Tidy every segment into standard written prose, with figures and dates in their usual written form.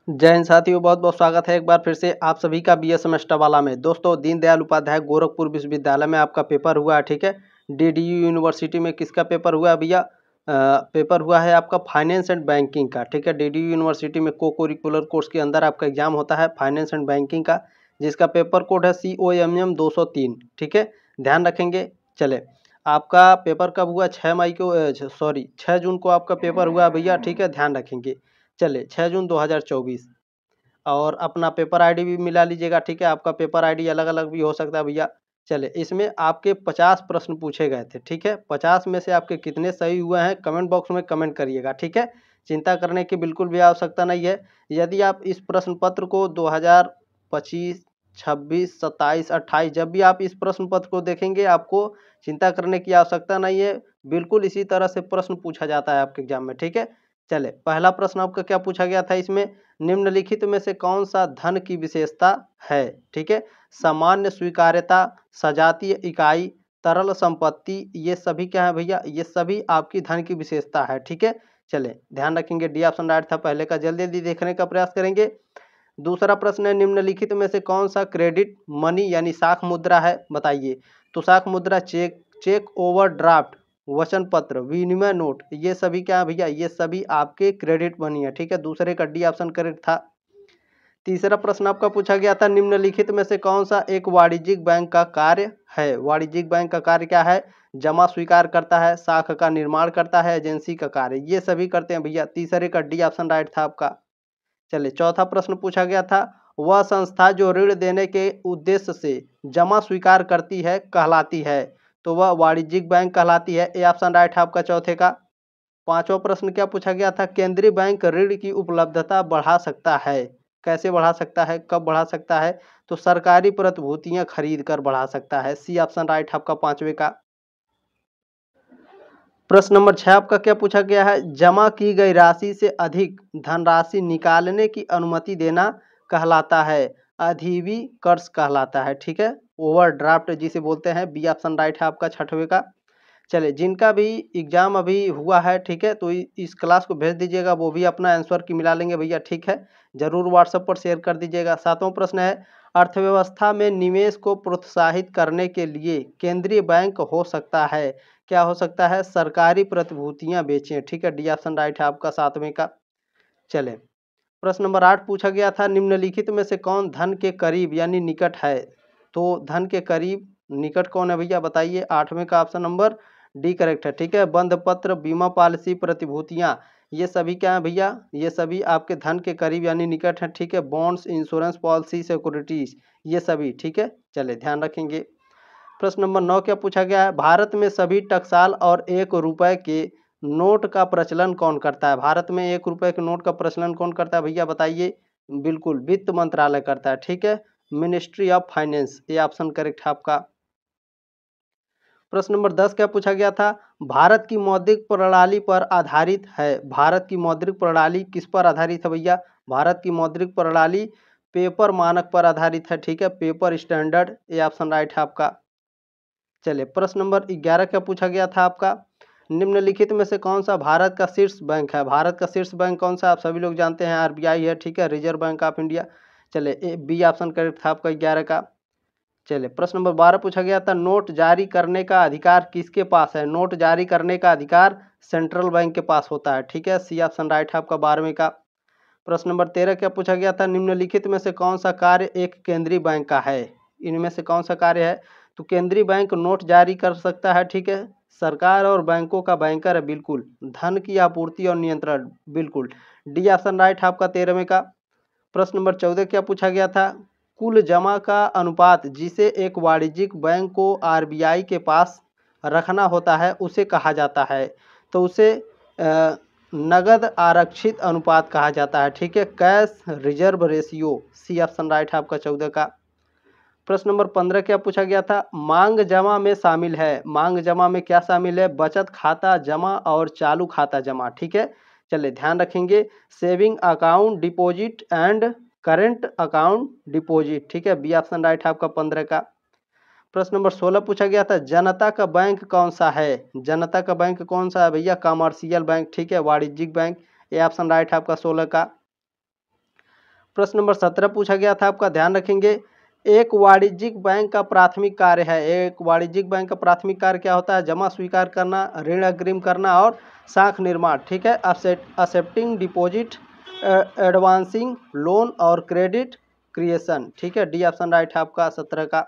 जय हिंद साथियों, बहुत बहुत स्वागत है एक बार फिर से आप सभी का बी ए सेमेस्टर वाला में। दोस्तों, दीनदयाल उपाध्याय गोरखपुर विश्वविद्यालय में आपका पेपर हुआ है। ठीक है, डीडीयू यूनिवर्सिटी में किसका पेपर हुआ है भैया? पेपर हुआ है आपका फाइनेंस एंड बैंकिंग का। ठीक है, डीडीयू यूनिवर्सिटी में को करिकुलर कोर्स के अंदर आपका एग्जाम होता है फाइनेंस एंड बैंकिंग का, जिसका पेपर कोड है COMM 203। ठीक है, ध्यान रखेंगे। चले, आपका पेपर कब हुआ? 6 मई को, 6 जून को आपका पेपर हुआ है भैया। ठीक है, ध्यान रखेंगे। चले, 6 जून 2024। और अपना पेपर आईडी भी मिला लीजिएगा। ठीक है, आपका पेपर आईडी अलग अलग भी हो सकता है भैया। चले, इसमें आपके 50 प्रश्न पूछे गए थे। ठीक है, 50 में से आपके कितने सही हुए हैं कमेंट बॉक्स में कमेंट करिएगा। ठीक है, चिंता करने की बिल्कुल भी आवश्यकता नहीं है। यदि आप इस प्रश्न पत्र को 2025, 26, 27, 28 जब भी आप इस प्रश्न पत्र को देखेंगे, आपको चिंता करने की आवश्यकता नहीं है। बिल्कुल इसी तरह से प्रश्न पूछा जाता है आपके एग्जाम में। ठीक है, चले, पहला प्रश्न आपका क्या पूछा गया था इसमें? निम्नलिखित में से कौन सा धन की विशेषता है? ठीक है, सामान्य स्वीकार्यता, सजातीय इकाई, तरल संपत्ति, ये सभी क्या है भैया? ये सभी आपकी धन की विशेषता है। ठीक है, चले, ध्यान रखेंगे। डी ऑप्शन राइट था पहले का। जल्दी जल्दी देखने का प्रयास करेंगे। दूसरा प्रश्न है, निम्नलिखित में से कौन सा क्रेडिट मनी यानी साख मुद्रा है? बताइए। तो साख मुद्रा चेक, चेक ओवरड्राफ्ट, वचन पत्र, विनिमय नोट, ये सभी क्या है भैया? ये सभी आपके क्रेडिट मनी है। ठीक है, दूसरे का डी ऑप्शन करेक्ट था। तीसरा प्रश्न आपका पूछा गया था, निम्नलिखित में से कौन सा एक वाणिज्यिक बैंक का कार्य है? वाणिज्यिक बैंक का कार्य क्या है? जमा स्वीकार करता है, साख का निर्माण करता है, एजेंसी का कार्य, ये सभी करते हैं भैया। तीसरे का डी ऑप्शन राइट था आपका। चलिए, चौथा प्रश्न पूछा गया था, वह संस्था जो ऋण देने के उद्देश्य से जमा स्वीकार करती है कहलाती है? तो वह वाणिज्यिक बैंक कहलाती है। ए ऑप्शन राइट है आपका चौथे का। पांचवा प्रश्न क्या पूछा गया था, केंद्रीय बैंक ऋण की उपलब्धता बढ़ा सकता है? कैसे बढ़ा सकता है, कब बढ़ा सकता है? तो सरकारी प्रतिभूतियां खरीद कर बढ़ा सकता है। सी ऑप्शन राइट है आपका पांचवे का। प्रश्न नंबर 6 आपका क्या पूछा गया है, जमा की गई राशि से अधिक धनराशि निकालने की अनुमति देना कहलाता है? अधिविकर्ष कहलाता है। ठीक है, ओवरड्राफ्ट जिसे बोलते हैं। बी ऑप्शन राइट है आपका छठवें का। चलिए, जिनका भी एग्जाम अभी हुआ है, ठीक है, तो इस क्लास को भेज दीजिएगा, वो भी अपना आंसर की मिला लेंगे भैया। ठीक है, जरूर व्हाट्सएप पर शेयर कर दीजिएगा। सातवां प्रश्न है, अर्थव्यवस्था में निवेश को प्रोत्साहित करने के लिए केंद्रीय बैंक हो सकता है? क्या हो सकता है? सरकारी प्रतिभूतियां बेचें। ठीक है, डी ऑप्शन राइट है आपका सातवें का। चले, प्रश्न नंबर 8 पूछा गया था, निम्नलिखित में से कौन धन के करीब यानी निकट है? तो धन के करीब निकट कौन है भैया? बताइए। आठवें का ऑप्शन नंबर डी करेक्ट है। ठीक है, बंध पत्र, बीमा पॉलिसी, प्रतिभूतियां, ये सभी क्या है भैया? ये सभी आपके धन के करीब यानी निकट है। ठीक है, बॉन्ड्स, इंश्योरेंस पॉलिसी, सिक्योरिटीज, ये सभी। ठीक है, चले, ध्यान रखेंगे। प्रश्न नंबर 9 क्या पूछा गया है, भारत में सभी टकसाल और 1 रुपए के नोट का प्रचलन कौन करता है? भारत में 1 रुपए के नोट का प्रचलन कौन करता है भैया? बताइए। बिल्कुल वित्त मंत्रालय करता है। ठीक है, मिनिस्ट्री ऑफ फाइनेंस, ये ऑप्शन करेक्ट है आपका। प्रश्न नंबर 10 क्या पूछा गया था, भारत की मौद्रिक प्रणाली पर आधारित है? भारत की मौद्रिक प्रणाली किस पर आधारित है भैया? भारत की मौद्रिक प्रणाली पेपर मानक पर आधारित है। ठीक है, पेपर स्टैंडर्ड, ये ऑप्शन राइट है आपका। चलिए, प्रश्न नंबर 11 क्या पूछा गया था आपका, निम्नलिखित में से कौन सा भारत का शीर्ष बैंक है? भारत का शीर्ष बैंक कौन सा? आप सभी लोग जानते हैं, आरबीआई है। ठीक है, रिजर्व बैंक ऑफ इंडिया। चलिए, बी ऑप्शन करेक्ट था आपका 11 का। चलिए, प्रश्न नंबर 12 पूछा गया था, नोट जारी करने का अधिकार किसके पास है? नोट जारी करने का अधिकार सेंट्रल बैंक के पास होता है। ठीक है, सी ऑप्शन राइट है आपका 12वें का। प्रश्न नंबर 13 क्या पूछा गया था, निम्नलिखित में से कौन सा कार्य एक केंद्रीय बैंक का है? इनमें से कौन सा कार्य है? तो केंद्रीय बैंक नोट जारी कर सकता है। ठीक है, सरकार और बैंकों का बैंकर है। बिल्कुल, धन की आपूर्ति और नियंत्रण, बिल्कुल, डी ऑप्शन राइट है आपका 13वें का। प्रश्न नंबर 14 क्या पूछा गया था, कुल जमा का अनुपात जिसे एक वाणिज्यिक बैंक को आरबीआई के पास रखना होता है उसे कहा जाता है? तो उसे नगद आरक्षित अनुपात कहा जाता है। ठीक है, cash reserve ratio, C option right है आपका 14 का। प्रश्न नंबर 15 क्या पूछा गया था, मांग जमा में शामिल है? मांग जमा में क्या शामिल है? बचत खाता जमा और चालू खाता जमा। ठीक है, चलिए, ध्यान रखेंगे, saving account deposit and current account deposit. ठीक है, बी ऑप्शन राइट है आपका 15 का। प्रश्न नंबर 16 पूछा गया था, जनता का बैंक कौन सा है? जनता का बैंक कौन सा है भैया? Commercial bank. ठीक है, वाणिज्यिक बैंक, ये ऑप्शन राइट है आपका 16 का। प्रश्न नंबर 17 पूछा गया था आपका, ध्यान रखेंगे। एक वाणिज्यिक बैंक का प्राथमिक कार्य है, एक वाणिज्यिक बैंक का प्राथमिक कार्य क्या होता है? जमा स्वीकार करना, ऋण अग्रिम करना और साख निर्माण, ठीक है। एक्सेप्टिंग डिपॉजिट, एडवांसिंग लोन और क्रेडिट क्रिएशन, ठीक है। डी ऑप्शन राइट है आपका 17 का।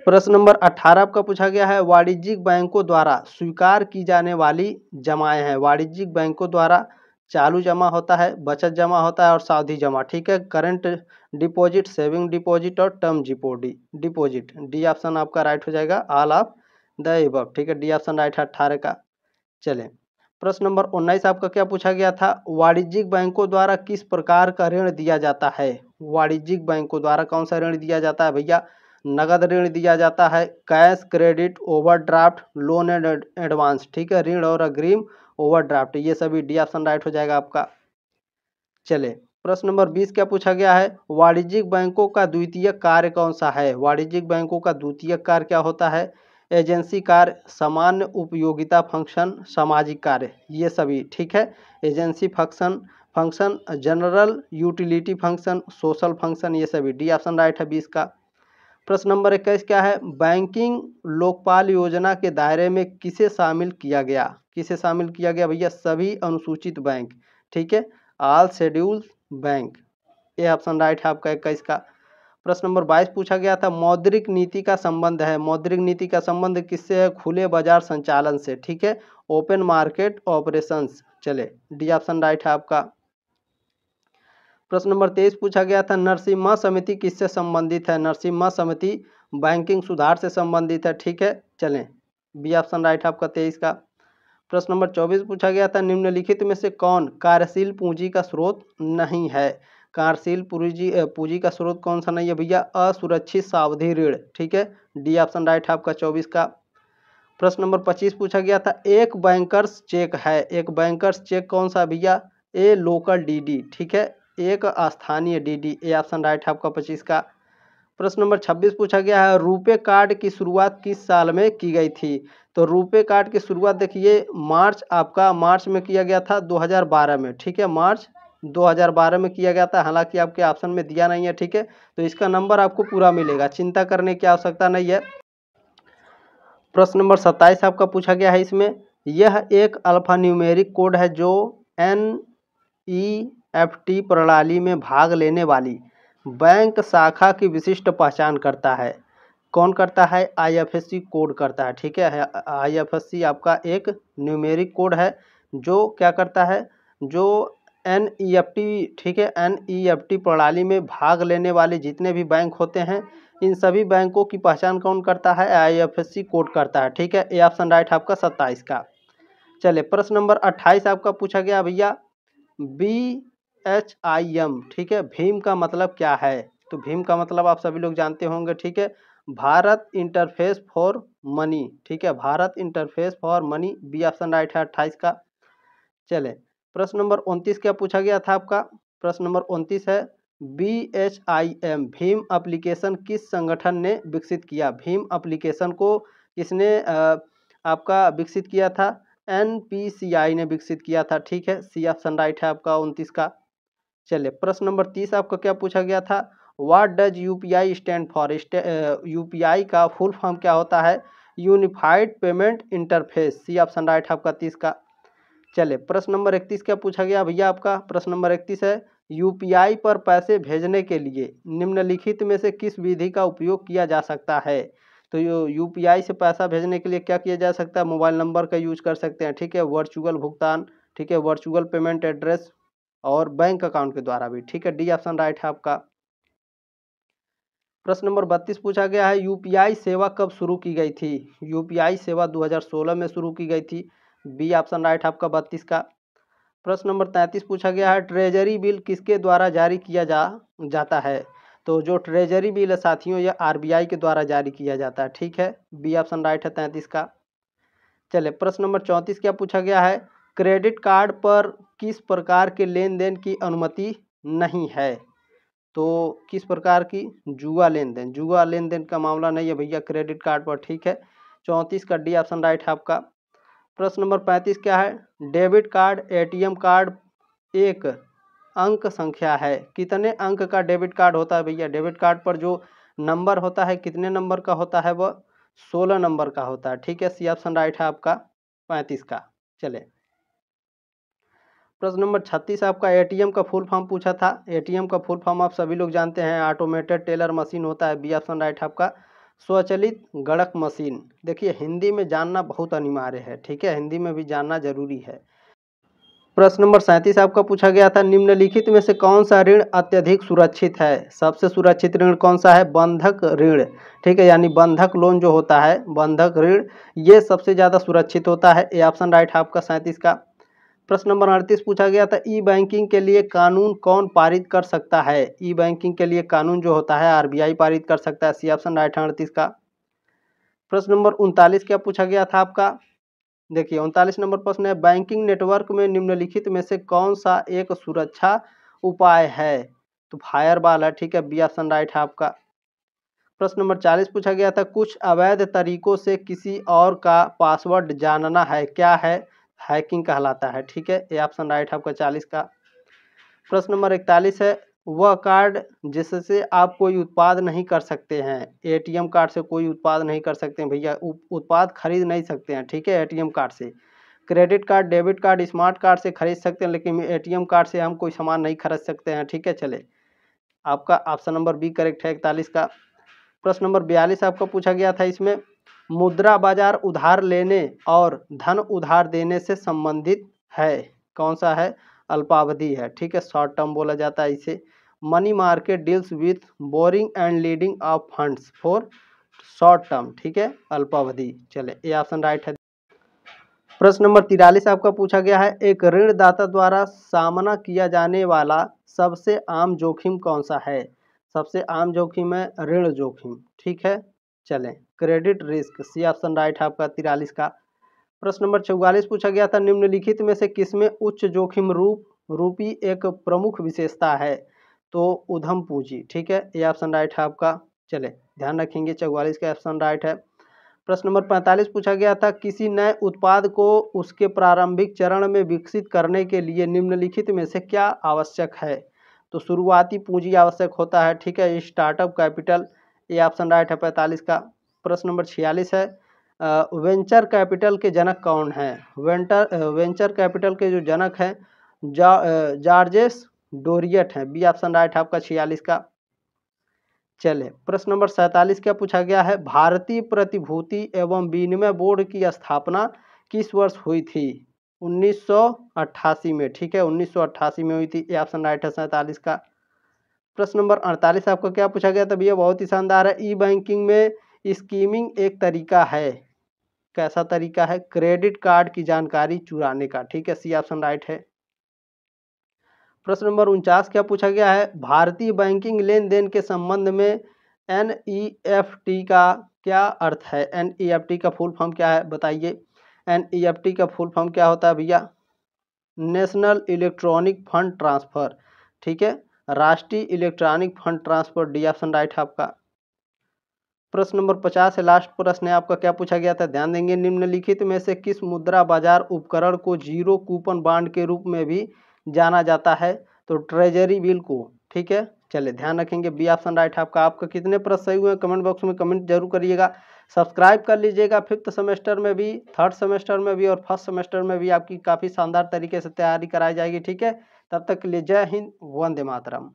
प्रश्न नंबर 18 आपका पूछा गया है, वाणिज्यिक बैंकों द्वारा स्वीकार की जाने वाली जमाएं हैं। वाणिज्यिक बैंकों द्वारा चालू जमा होता है, बचत जमा होता है और सावधि जमा, ठीक है। करंट डिपॉजिट, सेविंग डिपॉजिट और टर्म डिपॉजिट। डी ऑप्शन आपका राइट हो जाएगा, ऑल ऑफ द अबव, ठीक है। डी ऑप्शन राइट है 18 का। चलें, प्रश्न नंबर 19 आपका क्या पूछा गया था? वाणिज्यिक बैंकों द्वारा किस प्रकार का ऋण दिया जाता है? वाणिज्यिक बैंकों द्वारा कौन सा ऋण दिया जाता है भैया? नगद ऋण दिया जाता है, cash, credit, overdraft, loan and advance, ठीक है। ऋण और अग्रिम, ओवरड्राफ्ट, ये सभी डी ऑप्शन राइट हो जाएगा आपका। चले, प्रश्न नंबर 20 क्या पूछा गया है? वाणिज्यिक बैंकों का द्वितीय कार्य कौन सा है? वाणिज्यिक बैंकों का द्वितीय कार्य क्या होता है? एजेंसी कार्य, सामान्य उपयोगिता फंक्शन, सामाजिक कार्य, ये सभी, ठीक है। Agency function, general utility function, social function, ये सभी। डी ऑप्शन राइट है 20 का। प्रश्न नंबर 21 क्या है? बैंकिंग लोकपाल योजना के दायरे में किसे शामिल किया गया? किसे शामिल किया गया भैया? सभी अनुसूचित बैंक, ठीक है। ऑल शेड्यूल बैंक, ये ऑप्शन राइट है आपका 21 का। प्रश्न नंबर 22 पूछा गया था, मौद्रिक नीति का संबंध है। मौद्रिक नीति का संबंध किससे है? खुले बाजार संचालन से, ठीक है। Open market operations. चले, डी ऑप्शन राइट है आपका। प्रश्न नंबर 23 पूछा गया था, नरसिम्हा समिति किससे संबंधित है? नरसिम्हा समिति बैंकिंग सुधार से संबंधित है, ठीक है। चलें, बी ऑप्शन राइट है आपका 23 का। प्रश्न नंबर 24 पूछा गया था, निम्नलिखित में से कौन कार्यशील पूंजी का स्रोत नहीं है? कार्यशील पूंजी का स्रोत कौन सा नहीं है भैया? असुरक्षित सावधि ऋण, ठीक है। डी ऑप्शन राइट है आपका 24 का। प्रश्न नंबर 25 पूछा गया था, एक बैंकर्स चेक है। एक बैंकर्स चेक कौन सा भैया? ए लोकल डीडी, ठीक है। एक स्थानीय डीडी, ए ऑप्शन राइट है आपका 25 का। प्रश्न नंबर 26 पूछा गया है, रुपे कार्ड की शुरुआत किस साल में की गई थी? तो रुपे कार्ड की शुरुआत देखिए मार्च में किया गया था 2012 में, ठीक है। मार्च 2012 में किया गया था, हालांकि आपके ऑप्शन में दिया नहीं है, ठीक है। तो इसका नंबर आपको पूरा मिलेगा, चिंता करने की आवश्यकता नहीं है। प्रश्न नंबर 27 आपका पूछा गया है, इसमें यह एक अल्फान्यूमेरिक कोड है जो NEFT प्रणाली में भाग लेने वाली बैंक शाखा की विशिष्ट पहचान करता है। कौन करता है? IFSC कोड करता है, ठीक है। IFSC आपका एक न्यूमेरिक कोड है जो क्या करता है? जो NEFT, ठीक है, NEFT प्रणाली में भाग लेने वाले जितने भी बैंक होते हैं, इन सभी बैंकों की पहचान कौन करता है? IFSC कोड करता है, ठीक है। ए ऑप्शन राइट है आपका 27 का। चले, प्रश्न नंबर 28 आपका पूछा गया भैया, BHIM, ठीक है। भीम का मतलब क्या है? तो भीम का मतलब आप सभी लोग जानते होंगे, ठीक है। भारत इंटरफेस फॉर मनी, ठीक है। Bharat interface for money, B option right है 28 का। चले, प्रश्न नंबर 29 क्या पूछा गया था आपका? प्रश्न नंबर 29 है, BHIM भीम एप्लीकेशन किस संगठन ने विकसित किया? भीम एप्लीकेशन को किसने आपका विकसित किया था? NPCI ने विकसित किया था, ठीक है। सी ऑप्शन राइट है आपका 29 का। चलिए, प्रश्न नंबर 30 आपका क्या पूछा गया था? What does UPI stand for? UPI का फुल फॉर्म क्या होता है? Unified payment interface, C option right है आपका 30 का। चले, प्रश्न नंबर 31 क्या पूछा गया भैया आपका? प्रश्न नंबर 31 है, UPI पर पैसे भेजने के लिए निम्नलिखित में से किस विधि का उपयोग किया जा सकता है? तो UPI से पैसा भेजने के लिए क्या किया जा सकता है? मोबाइल नंबर का यूज कर सकते हैं, ठीक है। वर्चुअल भुगतान, ठीक है। वर्चुअल पेमेंट एड्रेस और बैंक अकाउंट के द्वारा भी, ठीक है। डी ऑप्शन राइट है आपका। प्रश्न नंबर 32 पूछा गया है, UPI सेवा कब शुरू की गई थी? UPI सेवा 2016 में शुरू की गई थी, बी ऑप्शन राइट आपका 32 का। प्रश्न नंबर 33 पूछा गया है, ट्रेजरी बिल किसके द्वारा जारी किया जाता है? तो जो ट्रेजरी बिल है साथियों, यह RBI के द्वारा जारी किया जाता है, ठीक है। बी ऑप्शन राइट है 33 का। चले, प्रश्न नंबर 34 क्या पूछा गया है? क्रेडिट कार्ड पर किस प्रकार के लेन देन की अनुमति नहीं है? तो किस प्रकार की? जुआ लेन देन, जुआ लेन देन का मामला नहीं है भैया क्रेडिट कार्ड पर, ठीक है। 34 का डी ऑप्शन राइट है आपका। प्रश्न नंबर 35 क्या है? डेबिट कार्ड, ATM कार्ड एक अंक संख्या है। कितने अंक का डेबिट कार्ड होता है भैया? डेबिट कार्ड पर जो नंबर होता है कितने नंबर का होता है? वह 16 नंबर का होता है। ठीक है, सी ऑप्शन राइट है आपका 35 का। चले प्रश्न नंबर 36 आपका एटीएम का फुल फॉर्म पूछा था। एटीएम का फुल फॉर्म आप सभी लोग जानते हैं, ऑटोमेटेड टेलर मशीन होता है। बी ऑप्शन राइट है आपका स्वचालित गणक मशीन। देखिए हिंदी में जानना बहुत अनिवार्य है, ठीक है, हिंदी में भी जानना जरूरी है। प्रश्न नंबर 37 आपका पूछा गया था, निम्नलिखित में से कौन सा ऋण अत्यधिक सुरक्षित है? सबसे सुरक्षित ऋण कौन सा है? बंधक ऋण। ठीक है, यानी बंधक लोन जो होता है, बंधक ऋण, ये सबसे ज़्यादा सुरक्षित होता है। ए ऑप्शन राइट है आपका 37 का। प्रश्न नंबर 38 पूछा गया था, ई बैंकिंग के लिए कानून कौन पारित कर सकता है? ई बैंकिंग के लिए कानून जो होता है आरबीआई पारित कर सकता है। सी ऑप्शन राइट है 38 का। प्रश्न नंबर 39 क्या पूछा गया था आपका? देखिए 39 नंबर प्रश्न है, बैंकिंग नेटवर्क में निम्नलिखित में से कौन सा एक सुरक्षा उपाय है? तो फायरवॉल है। ठीक है, बी ऑप्शन राइट है आपका। प्रश्न नंबर 40 पूछा गया था, कुछ अवैध तरीकों से किसी और का पासवर्ड जानना है, क्या है? हैकिंग कहलाता है। ठीक है, ये ऑप्शन राइट है आपका 40 का। प्रश्न नंबर 41 है, वह कार्ड जिससे आप कोई उत्पाद नहीं कर सकते हैं। एटीएम कार्ड से कोई उत्पाद नहीं कर सकते हैं भैया, उत्पाद खरीद नहीं सकते हैं। ठीक है, एटीएम कार्ड से। Credit card, debit card, smart card से खरीद सकते हैं, लेकिन एटीएम कार्ड से हम कोई सामान नहीं खरीद सकते हैं। ठीक है, चले आपका ऑप्शन नंबर बी करेक्ट है 41 का। प्रश्न नंबर 42 आपका पूछा गया था, इसमें मुद्रा बाजार उधार लेने और धन उधार देने से संबंधित है, कौन सा है? अल्पावधि है। ठीक है, शॉर्ट टर्म बोला जाता है इसे। Money market deals with boring and leading of funds for short term. ठीक है, अल्पावधि। चले ये ऑप्शन राइट है। प्रश्न नंबर 43 आपका पूछा गया है, एक ऋणदाता द्वारा सामना किया जाने वाला सबसे आम जोखिम कौन सा है? सबसे आम जोखिम है ऋण जोखिम। ठीक है, चलें credit risk. C option right है आपका 43 का। प्रश्न नंबर 44 पूछा गया था, निम्नलिखित में से किसमें उच्च जोखिम रूपी एक प्रमुख विशेषता है? तो उद्यम पूंजी। ठीक है, ये ऑप्शन राइट है आपका। चले ध्यान रखेंगे 44 का ऑप्शन राइट है। प्रश्न नंबर 45 पूछा गया था, किसी नए उत्पाद को उसके प्रारंभिक चरण में विकसित करने के लिए निम्नलिखित में से क्या आवश्यक है? तो शुरुआती पूंजी आवश्यक होता है। ठीक है, स्टार्टअप कैपिटल। ये ऑप्शन राइट है 45 का। प्रश्न नंबर 46 है, वेंचर कैपिटल के जनक कौन है? वेंचर कैपिटल के जो जनक हैं जॉर्जेस डोरियट हैं। बी ऑप्शन राइट है आपका 46 का। चले प्रश्न नंबर 47 क्या पूछा गया है, भारतीय प्रतिभूति एवं विनिमय बोर्ड की स्थापना किस वर्ष हुई थी? 1988 में। ठीक है, 1988 में हुई थी। ये ऑप्शन राइट है 47 का। प्रश्न नंबर 48 आपको क्या पूछा गया था भैया? बहुत ही शानदार है, ई बैंकिंग में स्कीमिंग एक तरीका है। कैसा तरीका है? क्रेडिट कार्ड की जानकारी चुराने का। ठीक है, सी ऑप्शन राइट है। प्रश्न नंबर 49 क्या पूछा गया है, भारतीय बैंकिंग लेन देन के संबंध में एनईएफटी का क्या अर्थ है? एनईएफटी का फुल फॉर्म क्या है बताइए? एनईएफटी का फुल फॉर्म क्या होता है भैया? National electronic fund transfer. ठीक है, राष्ट्रीय electronic fund transfer. D option right है आपका। प्रश्न नंबर 50 है, लास्ट प्रश्न है आपका। क्या पूछा गया था? ध्यान देंगे, निम्नलिखित में से किस मुद्रा बाजार उपकरण को जीरो कूपन बॉन्ड के रूप में भी जाना जाता है? तो ट्रेजरी बिल को। ठीक है, चलिए ध्यान रखेंगे, बी ऑप्शन राइट है आपका। आपका कितने प्रश्न सही हुए कमेंट बॉक्स में कमेंट जरूर करिएगा। सब्सक्राइब कर लीजिएगा। 5th सेमेस्टर में भी, 3rd सेमेस्टर में भी और 1st सेमेस्टर में भी आपकी काफ़ी शानदार तरीके से तैयारी कराई जाएगी। ठीक है, तब तक के लिए जय हिंद, वंदे मातरम।